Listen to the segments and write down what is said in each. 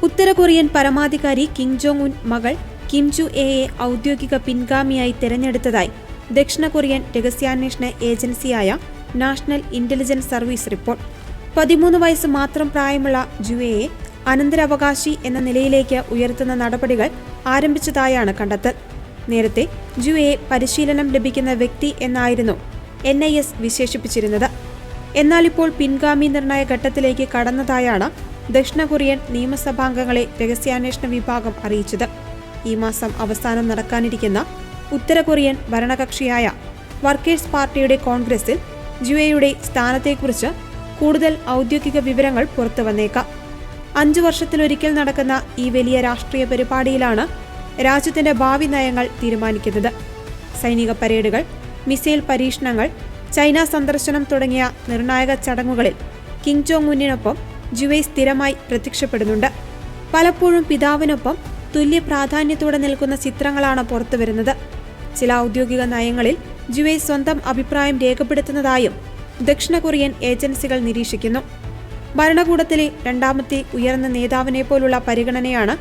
ഉത്തര Korean പരമാധികാരി Kim Jong Un മകൾ Kim ജു എയെ ഔദ്യോഗിക പിൻഗാമിയായി തെരഞ്ഞെടുത്തതായി ദക്ഷിണ കൊറിയൻ രഹസ്യാന്വേഷണ ഏജൻസിയായ നാഷണൽ ഇന്റലിജൻസ് സർവീസ് റിപ്പോർട്ട്. 13 വയസ്സ് മാത്രം പ്രായമുള്ള ജുഎയെ അനന്തരാവകാശി എന്ന നിലയിലേക്ക് ഉയർത്തുന്ന നടപടികൾ ആരംഭിച്ചതായാണ് കണ്ടെത്തൽ. നേരത്തെ ജുഎയെ പരിശീലനം ലഭിക്കുന്ന വ്യക്തി എന്നായിരുന്നു NIS വിശേഷിപ്പിച്ചിരുന്നത്. എന്നാൽ ഇപ്പോൾ പിൻഗാമി നിർണയ ഘട്ടത്തിലേക്ക് കടന്നതായാണ് ദക്ഷിണ കൊറിയൻ നിയമസഭാംഗങ്ങളെ രഹസ്യാന്വേഷണ വിഭാഗം അറിയിച്ചത്. ഈ മാസം അവസാനം നടക്കാനിരിക്കുന്ന ഉത്തര കൊറിയൻ ഭരണകക്ഷിയായ വർക്കേഴ്സ് പാർട്ടിയുടെ കോൺഗ്രസിൽ ജുഎയുടെ സ്ഥാനത്തെക്കുറിച്ച് കൂടുതൽ ഔദ്യോഗിക വിവരങ്ങൾ പുറത്തുവന്നേക്കാം. 5 വർഷത്തിലൊരിക്കൽ നടക്കുന്ന ഈ വലിയ രാഷ്ട്രീയ പരിപാടിയിലാണ് രാജ്യത്തിന്റെ ഭാവി നയങ്ങൾ തീരുമാനിക്കുന്നത്. സൈനിക പരേഡുകൾ, മിസൈൽ പരീക്ഷണങ്ങൾ, ചൈന സന്ദർശനം തുടങ്ങിയ നിർണായക ചടങ്ങുകളിൽ കിം ജോങ് ഉന്നിനൊപ്പം ജുവൈ സ്ഥിരമായി പ്രത്യക്ഷപ്പെടുന്നുണ്ട്. പലപ്പോഴും പിതാവിനൊപ്പം തുല്യ പ്രാധാന്യത്തോടെ നിൽക്കുന്ന ചിത്രങ്ങളാണ് പുറത്തുവരുന്നത്. ചില ഔദ്യോഗിക നയങ്ങളിൽ ജുവൈ സ്വന്തം അഭിപ്രായം രേഖപ്പെടുത്തുന്നതായും ദക്ഷിണ കൊറിയൻ ഏജൻസികൾ നിരീക്ഷിക്കുന്നു. ഭരണകൂടത്തിലെ രണ്ടാമത്തെ ഉയർന്ന നേതാവിനെ പോലുള്ള പരിഗണനയാണ്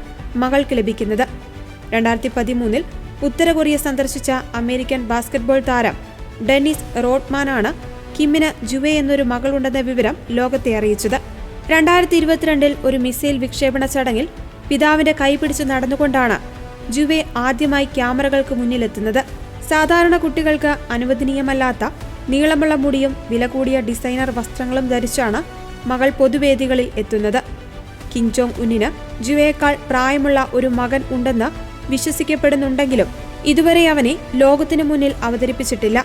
മകൾക്ക് ലഭിക്കുന്നത്. 2013 ഉത്തര കൊറിയ സന്ദർശിച്ച അമേരിക്കൻ ബാസ്കറ്റ്ബോൾ താരം ഡെന്നിസ് റോഡ്മാനാണ് കിമ്മിന് ജുവൈ എന്നൊരു മകളുണ്ടെന്ന വിവരം ലോകത്തെ അറിയിച്ചത്. 2022 ഒരു മിസൈൽ വിക്ഷേപണ ചടങ്ങിൽ പിതാവിന്റെ കൈപിടിച്ച് നടന്നുകൊണ്ടാണ് ജുവൈ ആദ്യമായി ക്യാമറകൾക്ക് മുന്നിലെത്തുന്നത്. സാധാരണ കുട്ടികൾക്ക് അനുവദനീയമല്ലാത്ത നീളമുള്ള മുടിയും വില കൂടിയ ഡിസൈനർ വസ്ത്രങ്ങളും ധരിച്ചാണ് മകൾ പൊതുവേദികളിൽ എത്തുന്നത്. കിം ജോങ് ഉന്നിന് ജുവയേക്കാൾ പ്രായമുള്ള ഒരു മകൻ ഉണ്ടെന്ന് വിശ്വസിക്കപ്പെടുന്നുണ്ടെങ്കിലും ഇതുവരെ അവനെ ലോകത്തിനു മുന്നിൽ അവതരിപ്പിച്ചിട്ടില്ല.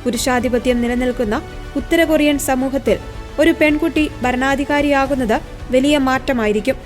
പുരുഷാധിപത്യം നിലനിൽക്കുന്ന ഉത്തര കൊറിയൻ സമൂഹത്തിൽ ഒരു പെൺകുട്ടി ഭരണാധികാരിയാകുന്നത് വലിയ മാറ്റമായിരിക്കും.